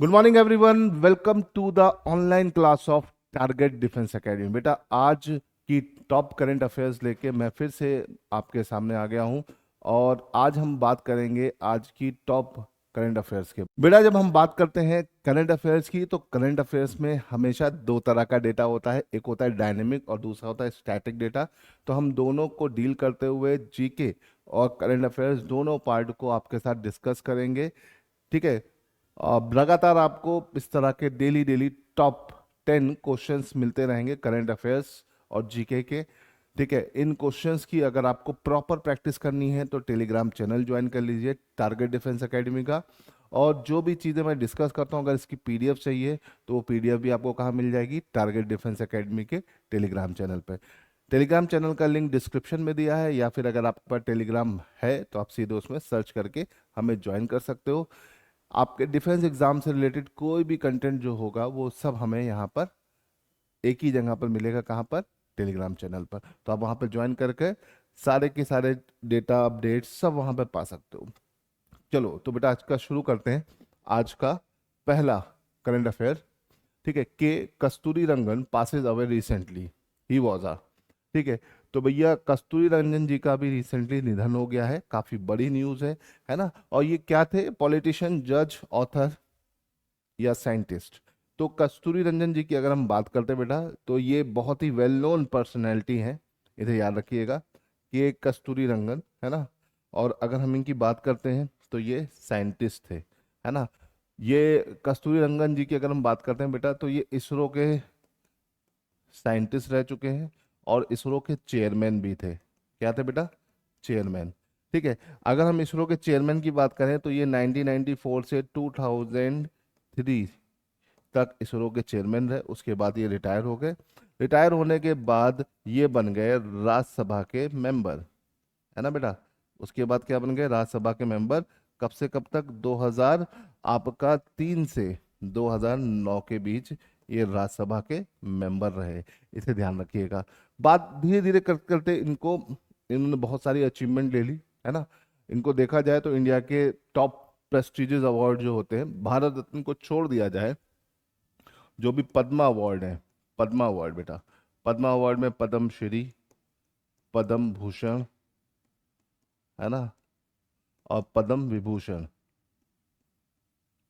Good morning everyone, welcome to the online class of target defence academy. बेटा, आज की top current affairs लेके मैं फिर से आपके सामने आ गया हूं और आज हम बात करेंगे आज की टॉप करंट अफेयर्स के। बेटा, जब हम बात करते हैं करंट अफेयर्स की तो करंट अफेयर्स में हमेशा दो तरह का डेटा होता है, एक होता है डायनेमिक और दूसरा होता है स्टैटिक डेटा। तो हम दोनों को डील करते हुए जीके और करंट अफेयर्स दोनों पार्ट को आपके साथ डिस्कस करेंगे। ठीक है। अब लगातार आपको इस तरह के डेली डेली टॉप 10 क्वेश्चंस मिलते रहेंगे करंट अफेयर्स और जीके के। ठीक है। इन क्वेश्चंस की अगर आपको प्रॉपर प्रैक्टिस करनी है तो टेलीग्राम चैनल ज्वाइन कर लीजिए टारगेट डिफेंस एकेडमी का। और जो भी चीज़ें मैं डिस्कस करता हूँ, अगर इसकी पीडीएफ चाहिए तो वो पीडीएफ भी आपको कहाँ मिल जाएगी? टारगेट डिफेंस एकेडमी के टेलीग्राम चैनल पर। टेलीग्राम चैनल का लिंक डिस्क्रिप्शन में दिया है, या फिर अगर आप पर टेलीग्राम है तो आप सीधे उसमें सर्च करके हमें ज्वाइन कर सकते हो। आपके डिफेंस एग्जाम से रिलेटेड कोई भी कंटेंट जो होगा वो सब हमें यहाँ पर एक ही जगह पर मिलेगा। कहाँ पर? टेलीग्राम चैनल पर। तो आप वहाँ पर ज्वाइन करके सारे के सारे डेटा अपडेट सब वहाँ पर पा सकते हो। चलो तो बेटा, आज का शुरू करते हैं। आज का पहला करंट अफेयर। ठीक है। K Kasturi Rangan passes away recently, he was a. ठीक है। तो भैया, कस्तूरी रंजन जी का भी रिसेंटली निधन हो गया है, काफी बड़ी न्यूज है ना। और ये क्या थे? पॉलिटिशियन, जज, ऑथर या साइंटिस्ट? तो कस्तूरी रंजन जी की अगर हम बात करते हैं बेटा, तो ये बहुत ही वेल नोन पर्सनैलिटी है, इसे याद रखिएगा कि ये कस्तूरी रंगन है ना। और अगर हम इनकी बात करते हैं तो ये साइंटिस्ट थे, है ना। ये कस्तूरी रंगन जी की अगर हम बात करते हैं बेटा, तो ये इसरो के साइंटिस्ट रह चुके हैं और इसरो के चेयरमैन भी थे। क्या थे बेटा? चेयरमैन। ठीक है। अगर हम इसरो के चेयरमैन की बात करें तो ये 1994 से 2003 तक इसरो के चेयरमैन रहे, उसके बाद ये रिटायर हो गए। रिटायर होने के बाद ये बन गए राज्यसभा के मेंबर, है ना बेटा। उसके बाद क्या बन गए? राज्यसभा के मेंबर। कब से कब तक? 2000 आपका 3 से 2009 के बीच ये राज्यसभा के मेंबर रहे। इसे ध्यान रखिएगा। बात धीरे धीरे करते करते इन्होंने बहुत सारी अचीवमेंट ले ली, है ना। इनको देखा जाए तो इंडिया के टॉप प्रेस्टिजियस अवार्ड जो होते हैं, भारत रत्न को छोड़ दिया जाए, जो भी पद्मा अवार्ड है, पद्मा अवार्ड बेटा, पद्मा अवार्ड में पद्म श्री, पद्म भूषण, है ना, और पद्म विभूषण,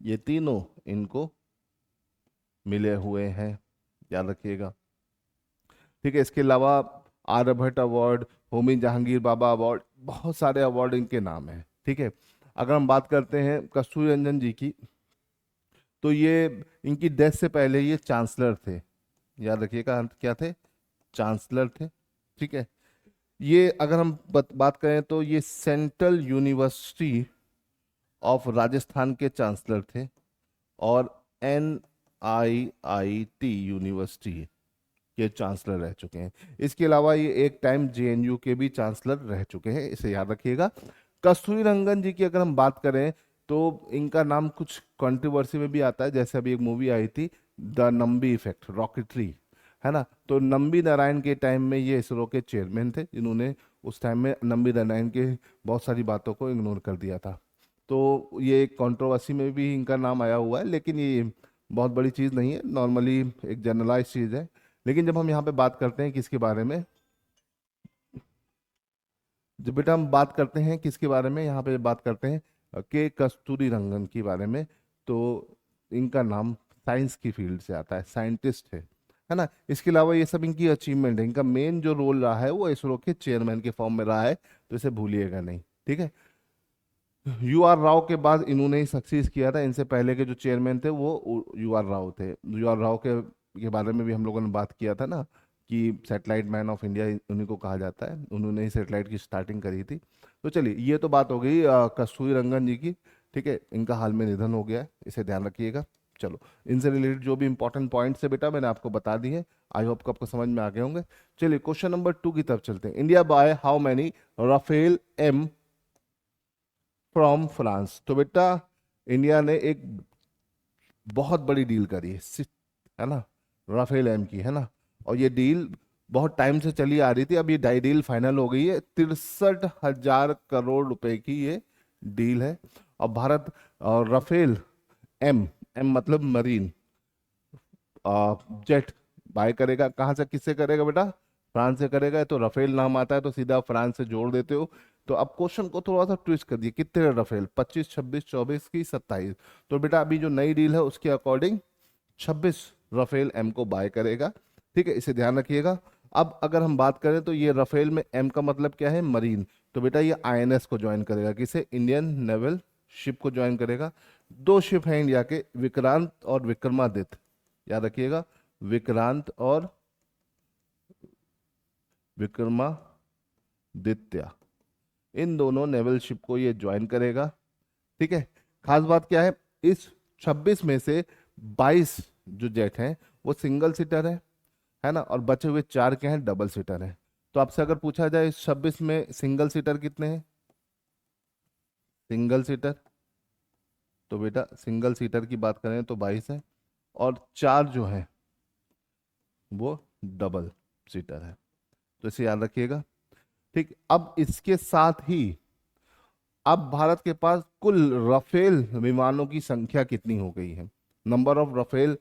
ये तीनों इनको मिले हुए हैं, याद रखिएगा। ठीक है। इसके अलावा आर्यभट्ट अवार्ड, होमी जहांगीर बाबा अवार्ड, बहुत सारे अवार्ड इनके नाम हैं। ठीक है। अगर हम बात करते हैं कस्तूरी रंजन जी की, तो ये इनकी डेथ से पहले ये चांसलर थे, याद रखिएगा। क्या थे? चांसलर थे। ठीक है। ये अगर हम बात करें तो ये सेंट्रल यूनिवर्सिटी ऑफ राजस्थान के चांसलर थे और NIIT यूनिवर्सिटी के चांसलर रह चुके हैं। इसके अलावा ये एक टाइम JNU के भी चांसलर रह चुके हैं, इसे याद रखिएगा। कस्तूरी रंगन जी की अगर हम बात करें तो इनका नाम कुछ कंट्रोवर्सी में भी आता है, जैसे अभी एक मूवी आई थी द नंबी इफेक्ट, रॉकेटरी, है ना। तो नंबी नारायण के टाइम में ये इसरो के चेयरमैन थे, जिन्होंने उस टाइम में नंबी नारायण के बहुत सारी बातों को इग्नोर कर दिया था। तो ये एक कंट्रोवर्सी में भी इनका नाम आया हुआ है, लेकिन ये बहुत बड़ी चीज़ नहीं है, नॉर्मली एक जनरलाइज चीज़ है। लेकिन जब हम यहाँ पे बात करते हैं किसके बारे में, जब बेटा हम बात करते हैं किसके बारे में, यहाँ पे बात करते हैं के कस्तूरी रंगन के बारे में, तो इनका नाम साइंस की फील्ड से आता है, साइंटिस्ट है ना। इसके अलावा ये सब इनकी अचीवमेंट है। इनका मेन जो रोल रहा है वो इसरो के चेयरमैन के फॉर्म में रहा है, तो इसे भूलिएगा नहीं। ठीक है। UR राव के बाद इन्होंने ही सक्सीड किया था। इनसे पहले के जो चेयरमैन थे वो UR राव थे। UR राव के बारे में भी हम लोगों ने बात किया था ना, कि सैटेलाइट मैन ऑफ इंडिया उन्हीं को कहा जाता है, उन्होंने ही सैटेलाइट की स्टार्टिंग करी थी। तो चलिए, ये तो बात हो गई कस्तूरी रंगन जी की। ठीक है। इनका हाल में निधन हो गया है, इसे ध्यान रखिएगा। चलो, इनसे रिलेटेड जो भी इंपॉर्टेंट पॉइंट्स है बेटा मैंने आपको बता दिए। आई होप को आपको समझ में आ गए होंगे। चलिए, क्वेश्चन नंबर 2 की तरफ चलते हैं। India buy how many Rafale M from France? तो बेटा, इंडिया ने एक बहुत बड़ी डील करी है ना, राफेल M की, है ना। और ये डील बहुत टाइम से चली आ रही थी, अब ये डील फाइनल हो गई है। 63,000 करोड़ रुपए की ये डील है। और भारत और राफेल M एम मतलब मरीन, जेट बाय करेगा। कहाँ से, किससे करेगा बेटा? फ्रांस से करेगा। तो रफेल नाम आता है तो सीधा फ्रांस से जोड़ देते हो। तो अब क्वेश्चन को थोड़ा सा ट्विस्ट कर दिए, कितने रफेल, 25, 26, 24 की 27। तो बेटा अभी जो नई डील है उसके अकॉर्डिंग 26 रफेल एम को बाय करेगा। ठीक है, इसे ध्यान रखिएगा। अब अगर हम बात करें तो ये रफेल में एम का मतलब क्या है? मरीन। तो बेटा ये आईएनएस को ज्वाइन करेगा, किसे? इंडियन नेवल शिप को ज्वाइन करेगा। दो शिप हैं इंडिया के, विक्रांत और विक्रमादित्य, याद रखिएगा, विक्रांत और विक्रमादित्य, इन दोनों नेवल शिप को ये ज्वाइन करेगा। ठीक है, खास बात क्या है, इस 26 में से 22 जो जेट हैं वो सिंगल सीटर है ना, और बचे हुए 4 के हैं डबल सीटर हैं। तो आपसे अगर पूछा जाए इस 26 में सिंगल सीटर कितने हैं? सिंगल सीटर, तो बेटा सिंगल सीटर की बात करें तो 22 है, और 4 जो हैं वो डबल सीटर है। तो इसे याद रखिएगा। ठीक, अब इसके साथ ही अब भारत के पास कुल राफेल विमानों की संख्या कितनी हो गई है? Number of Rafale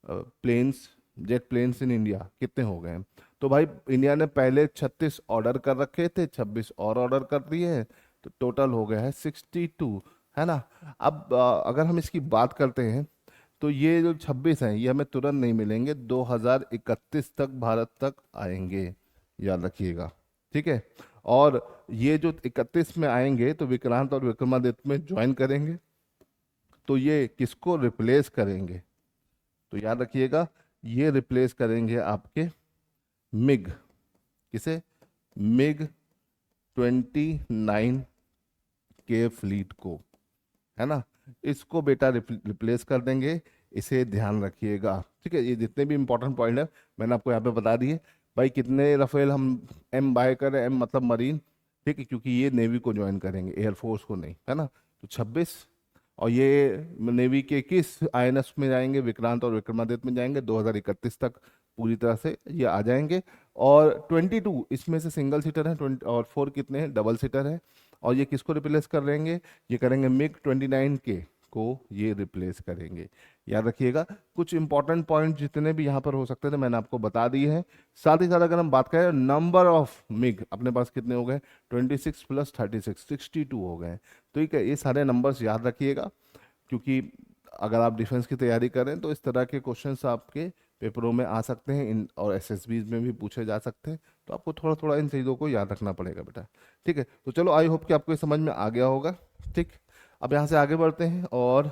planes, jet planes in India कितने हो गए हैं? तो भाई इंडिया ने पहले 36 ऑर्डर कर रखे थे, 26 और ऑर्डर कर दिए हैं, तो टोटल हो गया है 62, है ना। अब अगर हम इसकी बात करते हैं तो ये जो 26 हैं ये हमें तुरंत नहीं मिलेंगे, 2031 तक भारत तक आएंगे, याद रखिएगा। ठीक है, और ये जो 31 में आएंगे तो विक्रांत और विक्रमादित्य में ज्वाइन करेंगे, तो ये किसको रिप्लेस करेंगे? तो याद रखिएगा, ये रिप्लेस करेंगे आपके मिग, किसे? मिग 29 के फ्लीट को, है ना। इसको बेटा रिप्लेस कर देंगे, इसे ध्यान रखिएगा। ठीक है, ये जितने भी इंपॉर्टेंट पॉइंट है मैंने आपको यहाँ पे बता दिए। भाई कितने रफेल हम एम बाय करें? एम मतलब मरीन, ठीक है, क्योंकि ये नेवी को ज्वाइन करेंगे, एयरफोर्स को नहीं, है ना। तो 26, और ये नेवी के किस आईएनएस में जाएंगे? विक्रांत और विक्रमादित्य में जाएंगे, 2031 तक पूरी तरह से ये आ जाएंगे। और 22 इसमें से सिंगल सीटर है, 20 और 4 कितने हैं? डबल सीटर है। और ये किसको रिप्लेस कर देंगे? ये करेंगे मिग 29 के को ये रिप्लेस करेंगे, याद रखिएगा। कुछ इंपॉर्टेंट पॉइंट जितने भी यहाँ पर हो सकते थे मैंने आपको बता दिए हैं। साथ ही साथ अगर हम बात करें नंबर ऑफ मिग अपने पास कितने हो गए? 26 प्लस 36, 62 हो गए। तो ये सारे नंबर्स याद रखिएगा, क्योंकि अगर आप डिफेंस की तैयारी करें तो इस तरह के क्वेश्चंस आपके पेपरों में आ सकते हैं, इन और एसएसबी में भी पूछे जा सकते हैं। तो आपको थोड़ा थोड़ा इन चीज़ों को याद रखना पड़ेगा बेटा। ठीक है, तो चलो आई होप कि आपको ये समझ में आ गया होगा। ठीक, अब यहाँ से आगे बढ़ते हैं और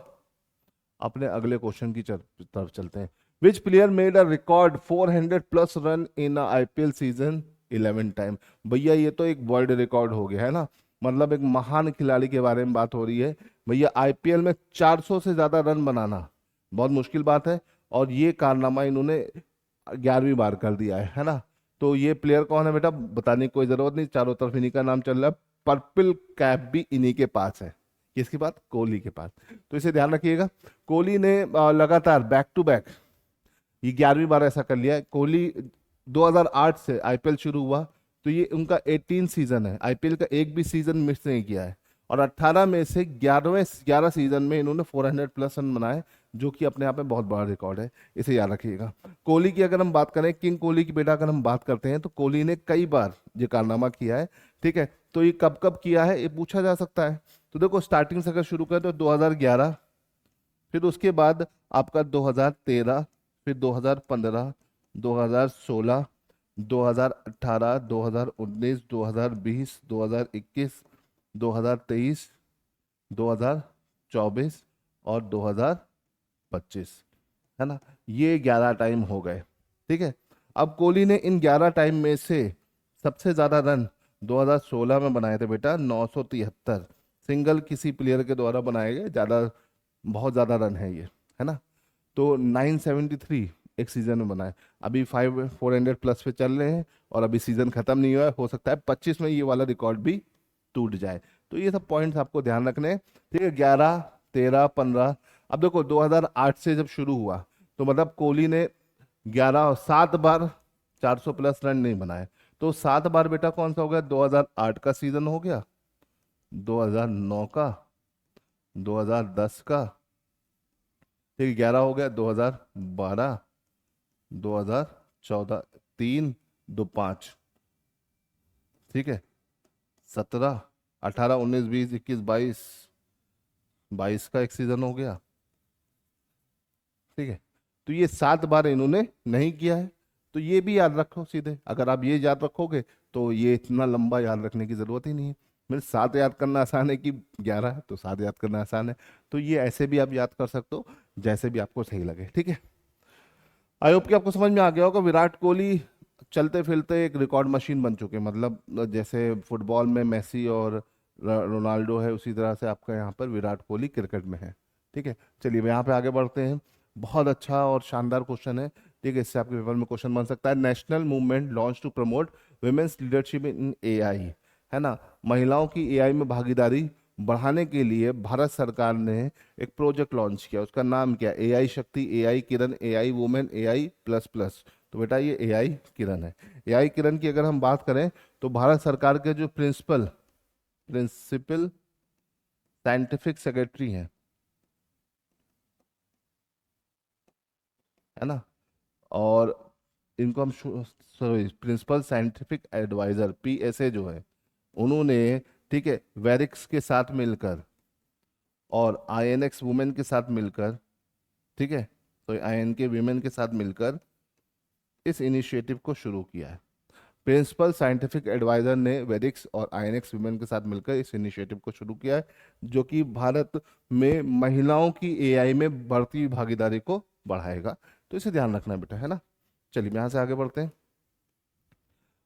अपने अगले क्वेश्चन की तरफ चलते हैं। विच player made a record 400 plus run in IPL season 11 time? भैया ये तो एक वर्ल्ड रिकॉर्ड हो गया, है ना। मतलब एक महान खिलाड़ी के बारे में बात हो रही है। भैया आईपीएल में 400 से ज्यादा रन बनाना बहुत मुश्किल बात है, और ये कारनामा इन्होंने 11वीं बार कर दिया है ना। तो ये प्लेयर कौन है बेटा? बताने की कोई जरूरत नहीं, चारों तरफ इन्हीं का नाम चल रहा है। पर्पल कैप भी इन्हीं के पास है। किसके पास? कोहली के पास। तो इसे ध्यान रखिएगा। कोहली ने लगातार बैक टू बैक ये 11वीं बार ऐसा कर लिया है। कोहली 2008 से आईपीएल शुरू हुआ तो ये उनका 18 सीजन है, आईपीएल का एक भी सीजन मिस नहीं किया है। और 18 में से 11 सीजन में इन्होंने 400 प्लस रन बनाए, जो कि अपने आप में बहुत बड़ा रिकॉर्ड है। इसे याद रखिएगा। कोहली की अगर हम बात करें, किंग कोहली की बेटा अगर हम बात करते हैं, तो कोहली ने कई बार ये कारनामा किया है। ठीक है, तो ये कब कब किया है ये पूछा जा सकता है। तो देखो स्टार्टिंग से अगर शुरू करें तो 2011, फिर उसके बाद आपका 2013, फिर 2015, 2016, 2018, 2019, 2020, 2021, 2023, 2024 और 2025, है ना। ये 11 टाइम हो गए। ठीक है, अब कोहली ने इन 11 टाइम में से सबसे ज्यादा रन 2016 में बनाए थे बेटा, 973। सिंगल किसी प्लेयर के द्वारा बनाए गए ज्यादा, बहुत ज्यादा रन है ये, है ना। तो 973 एक सीजन में बनाए। अभी 400 प्लस पे चल रहे हैं, और अभी सीजन खत्म नहीं हुआ है, हो सकता है 25 में ये वाला रिकॉर्ड भी टूट जाए। तो ये सब पॉइंट्स आपको ध्यान रखने हैं। ठीक है, 11, 13, 15। अब देखो 2008 से जब शुरू हुआ तो मतलब कोहली ने 7 बार 400 प्लस रन नहीं बनाए। तो 7 बार बेटा कौन सा हो गया? 2008 का सीजन हो गया, 2009 का, 2010 का, ठीक है, 11 हो गया, 2012, 2014, 3, 2, 5, ठीक है, 17, 18, 19, 20, 21, 22, 22 का एक सीजन हो गया, ठीक है। तो ये 7 बार इन्होंने नहीं किया है, तो ये भी याद रखो सीधे। अगर आप ये याद रखोगे तो ये इतना लंबा याद रखने की जरूरत ही नहीं है। मेरे 7 याद करना आसान है कि 11 है, तो 7 याद करना आसान है। तो ये ऐसे भी आप याद कर सकते हो, जैसे भी आपको सही लगे, ठीक है। आई होप कि आपको समझ में आ गया होगा। विराट कोहली चलते फिरते एक रिकॉर्ड मशीन बन चुके हैं, मतलब जैसे फुटबॉल में मेसी और रोनाल्डो है, उसी तरह से आपका यहाँ पर विराट कोहली क्रिकेट में है, ठीक है। चलिए यहाँ पे आगे बढ़ते हैं। बहुत अच्छा और शानदार क्वेश्चन है, ठीक है, इससे आपके पेपर में क्वेश्चन बन सकता है। National movement launch to promote women's leadership in AI, है ना, महिलाओं की एआई में भागीदारी बढ़ाने के लिए भारत सरकार ने एक प्रोजेक्ट लॉन्च किया। उसका नाम क्या? AI Shakti, AI Kiran, AI women, AI plus plus. तो बेटा ये एआई किरण है। एआई किरण की अगर हम बात करें तो भारत सरकार के जो प्रिंसिपल साइंटिफिक सेक्रेटरी हैं, है ना, और इनको हम sorry principal scientific advisor PSA जो है, उन्होंने, ठीक है, वेरिक्स के साथ मिलकर और आईएनएक्स वुमेन के साथ मिलकर, ठीक है, तो आईएन के वीमेन के साथ मिलकर इस इनिशिएटिव को शुरू किया है। प्रिंसिपल साइंटिफिक एडवाइजर ने वेरिक्स और आईएनएक्स वुमेन के साथ मिलकर इस इनिशिएटिव को शुरू किया है, जो कि भारत में महिलाओं की एआई में बढ़ती हुई भागीदारी को बढ़ाएगा। तो इसे ध्यान रखना बेटा, है ना। चलिए यहाँ से आगे बढ़ते हैं।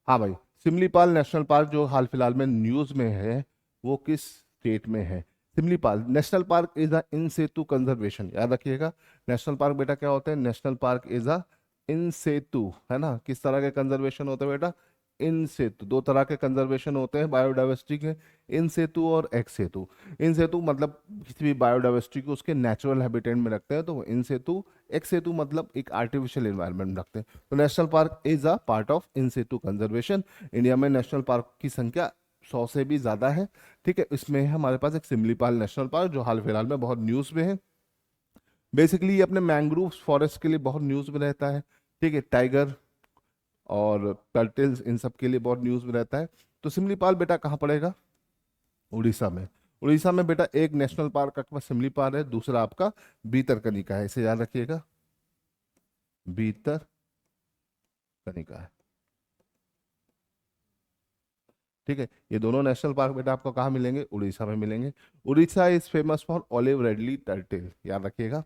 हाँ भाई, सिमलीपाल नेशनल पार्क जो हाल फिलहाल में न्यूज में है, वो किस स्टेट में है? Similipal national park is a in situ conservation, याद रखिएगा। नेशनल पार्क बेटा क्या होते हैं? National park is a in situ, है ना। किस तरह के कंजर्वेशन होते हैं बेटा? इन सेतु। दो तरह के कंजर्वेशन होते हैं बायोडाइवर्सिटी के, इन सेतु और एक्स सेतु। इन सेतु मतलब किसी भी बायोडाइवर्सिटी को उसके नेचुरल हैबिटेट में रखते हैं, तो वो इन सेतु। एक्स सेतु मतलब एक आर्टिफिशियल एनवायरनमेंट में रखते हैं। तो national park is a part of in situ conservation. India में नेशनल पार्क की संख्या 100 से भी ज्यादा है, ठीक है। इसमें हमारे पास एक सिमलीपाल नेशनल पार्क जो हाल फिलहाल में बहुत न्यूज में है। बेसिकली ये अपने मैंग्रोव फॉरेस्ट के लिए बहुत न्यूज में रहता है, ठीक है। टाइगर और टर्टल्स इन सब के लिए बहुत न्यूज में रहता है। तो सिमलीपाल बेटा कहाँ पड़ेगा? उड़ीसा में। उड़ीसा में बेटा एक नेशनल पार्क आपका सिमलीपाल है, दूसरा आपका भीतरकनिका है, इसे याद रखिएगा, भीतरकनिका है, ठीक है। ये दोनों नेशनल पार्क बेटा आपको कहाँ मिलेंगे? उड़ीसा में मिलेंगे। Orissa is famous for olive ridley turtle, याद रखिएगा।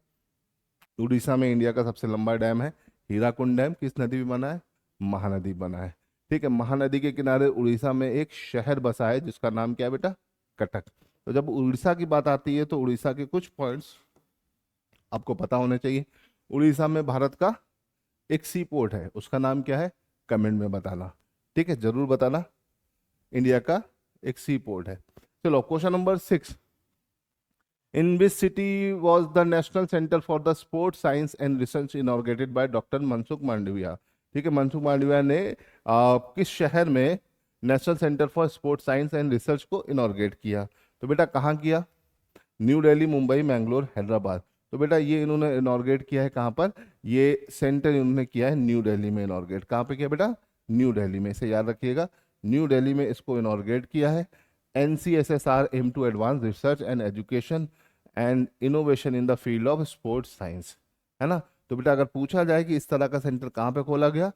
उड़ीसा में इंडिया का सबसे लंबा डैम है हीराकुंड डैम, किस नदी में बना है? महानदी बना है, ठीक है। महानदी के किनारे उड़ीसा में एक शहर बसा है जिसका नाम क्या है बेटा? कटक। तो जब उड़ीसा की बात आती है तो उड़ीसा के कुछ पॉइंट्स आपको पता होने चाहिए। उड़ीसा में भारत का एक सी पोर्ट है, उसका नाम क्या है? कमेंट में बताना, ठीक है, जरूर बताना। इंडिया का एक सी पोर्ट है। चलो question number 6। In which city was the national centre for the sports science and research inaugurated by doctor Mansukh Mandaviya, ठीक है। मनसुख मांडविया ने किस शहर में national centre for sports science and research को इनॉर्गेट किया? तो बेटा कहाँ किया? न्यू दिल्ली, मुंबई, मैंगलोर, हैदराबाद। तो बेटा ये इन्होंने इनॉर्गेट किया है कहाँ पर? ये सेंटर इन्होंने किया है न्यू दिल्ली में इनॉर्गेट। कहाँ पे किया बेटा? न्यू दिल्ली में, इसे याद रखिएगा, न्यू दिल्ली में इसको इनॉर्गेट किया है। NCSSR aim to advance research and education and innovation in the field of sports science, है ना। तो बेटा अगर पूछा जाए कि इस तरह का सेंटर कहाँ पे खोला गया,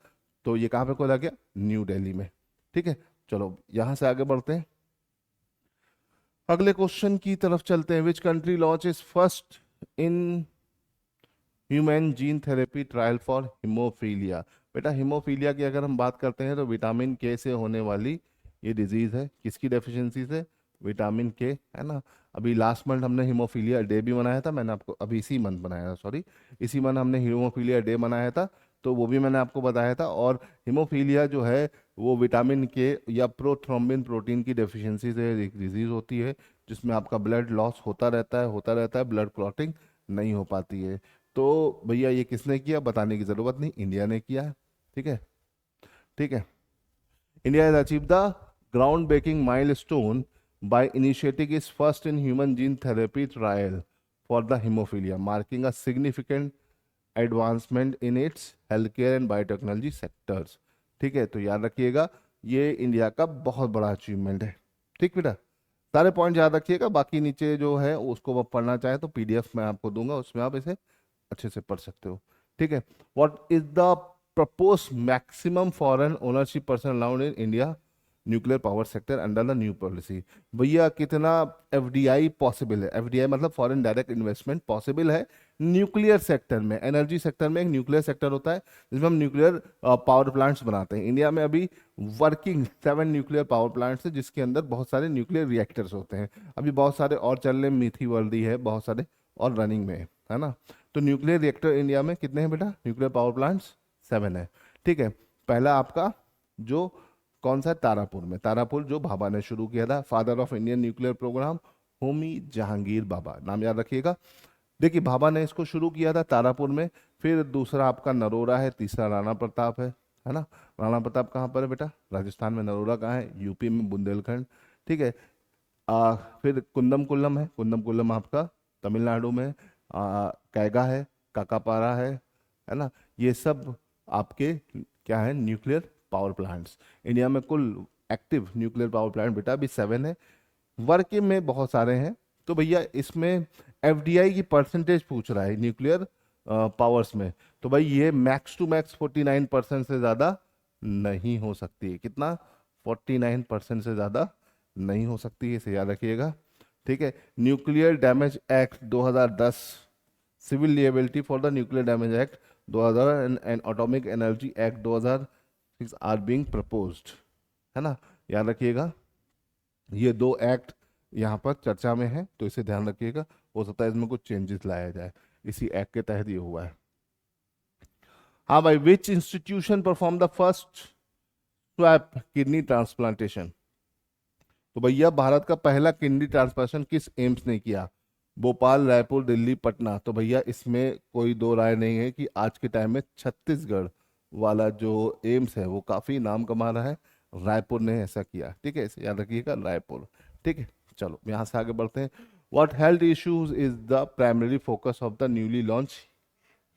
तो ये कहाँ पे खोला गया? न्यू दिल्ली में, ठीक है। चलो यहाँ से आगे बढ़ते हैं, अगले क्वेश्चन की तरफ चलते हैं। Which country launch is first in human gene therapy trial for haemophilia? बेटा हिमोफीलिया की अगर हम बात करते हैं तो विटामिन के से होने वाली ये डिजीज है, किसकी डेफिशिएंसी से? विटामिन के, है ना। अभी लास्ट मंथ हमने हिमोफीलिया डे भी मनाया था, मैंने आपको अभी इसी मंथ बनाया था, सॉरी इसी मंथ हमने हिमोफीलिया डे मनाया था, तो वो भी मैंने आपको बताया था। और हिमोफीलिया जो है वो विटामिन के या प्रोथ्रोम्बिन प्रोटीन की डेफिशिएंसी से एक डिजीज होती है, जिसमें आपका ब्लड लॉस होता रहता है, ब्लड क्लॉटिंग नहीं हो पाती है। तो भैया ये किसने किया बताने की जरूरत नहीं, इंडिया ने किया है, ठीक है, ठीक है। India has achieve the ground breaking milestone by initiating its first in human gene therapy trial for the haemophilia, marking a significant advancement in its health care and biotechnology sectors. ठीक है, तो याद रखिएगा ये इंडिया का बहुत बड़ा achievement है। ठीक बेटा, सारे पॉइंट याद रखिएगा, बाकी नीचे जो है उसको आप पढ़ना चाहे तो पीडीएफ मैं आपको दूंगा, उसमें आप इसे अच्छे से पढ़ सकते हो। ठीक है, what is the propose maximum foreign ownership person allowed in India nuclear power sector under the new policy. भैया कितना एफडीआई पॉसिबल है, एफडीआई मतलब फॉरेन डायरेक्ट इन्वेस्टमेंट पॉसिबल है न्यूक्लियर सेक्टर में। एनर्जी सेक्टर में एक न्यूक्लियर सेक्टर होता है जिसमें हम न्यूक्लियर पावर प्लांट्स बनाते हैं। इंडिया में अभी वर्किंग 7 न्यूक्लियर पावर प्लांट्स है जिसके अंदर बहुत सारे न्यूक्लियर रिएक्टर्स होते हैं। अभी बहुत सारे और चल रहे, मीठी वर्दी है, बहुत सारे और रनिंग में है ना। तो न्यूक्लियर रिएक्टर इंडिया में कितने हैं बेटा, न्यूक्लियर पावर प्लांट्स 7 है। ठीक है, पहला आपका जो कौन सा है, तारापुर में, तारापुर जो भाभा ने शुरू किया था, father of Indian nuclear programme Homi Jahangir Bhabha, नाम याद रखिएगा। देखिए भाभा ने इसको शुरू किया था तारापुर में, फिर दूसरा आपका नरोरा है, तीसरा राणा प्रताप है ना। राणा प्रताप कहाँ पर है बेटा, राजस्थान में। नरोरा कहाँ है, यूपी में, बुंदेलखंड। ठीक है, फिर कुंदम कुल्लम है, कुंदम कुल्लम आपका तमिलनाडु में। कैगा है, काकापारा है ना। ये सब आपके क्या है, न्यूक्लियर पावर प्लांट्स। इंडिया में कुल एक्टिव न्यूक्लियर पावर प्लांट बेटा अभी 7 है, वर्किंग में बहुत सारे हैं। तो भैया इसमें एफडीआई की परसेंटेज पूछ रहा है न्यूक्लियर पावर्स में, तो भाई ये मैक्स टू मैक्स 49% से ज़्यादा नहीं हो सकती है। कितना, 49% से ज़्यादा नहीं हो सकती है, इसे याद रखिएगा। ठीक है, nuclear damage act 2010, civil liability for the nuclear damage act 2000 and atomic energy act 2006 are being proposed, है ना। याद रखिएगा ये दो एक्ट यहाँ पर चर्चा में है, तो इसे ध्यान रखिएगा। हो सकता है इसमें कुछ चेंजेस लाया जाए, इसी एक्ट के तहत ये हुआ है। हाँ भाई, विच institution perform the first swap kidney transplantation. तो भैया भारत का पहला किडनी ट्रांसप्लांटेशन किस एम्स ने किया, भोपाल, रायपुर, दिल्ली, पटना। तो भैया इसमें कोई दो राय नहीं है कि आज के टाइम में छत्तीसगढ़ वाला जो एम्स है वो काफी नाम कमा रहा है, रायपुर ने ऐसा किया। ठीक है, इसे याद रखिएगा, रायपुर। ठीक है, चलो यहाँ से आगे बढ़ते हैं। What health issues is the primary focus of the newly launch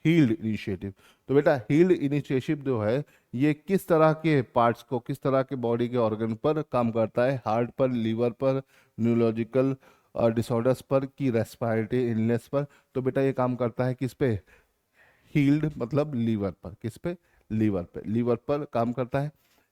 HEALD initiative. तो बेटा हील्ड इनिशिएटिव जो है ये किस तरह के पार्ट्स को, किस तरह के बॉडी के ऑर्गन पर काम करता है, हार्ट पर, लीवर पर, न्यूरोलॉजिकल डिसऑर्डर्स पर, की रेस्पिरेटरी इलनेस पर। तो बेटा ये काम करता है किस पे, हील्ड मतलब लीवर पर, किस पे, लीवर पे, लीवर पर काम करता है।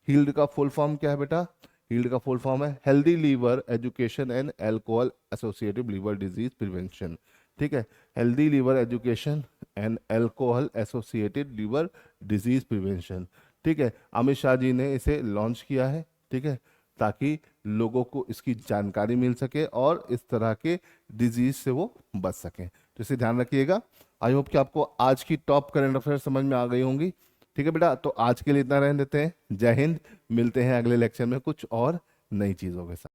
हील्ड का फुल फॉर्म क्या है बेटा, हील्ड का फुल फॉर्म है healthy liver education and alcohol associative liver disease prevention. ठीक है, healthy liver education and alcohol associated liver disease prevention. ठीक है, अमित शाह जी ने इसे लॉन्च किया है। ठीक है, ताकि लोगों को इसकी जानकारी मिल सके और इस तरह के डिजीज से वो बच सकें, तो इसे ध्यान रखिएगा। आई होप कि आपको आज की टॉप करंट अफेयर समझ में आ गई होंगी। ठीक है बेटा, तो आज के लिए इतना रहने देते हैं। जय हिंद, मिलते हैं अगले लेक्चर में कुछ और नई चीज़ों के साथ।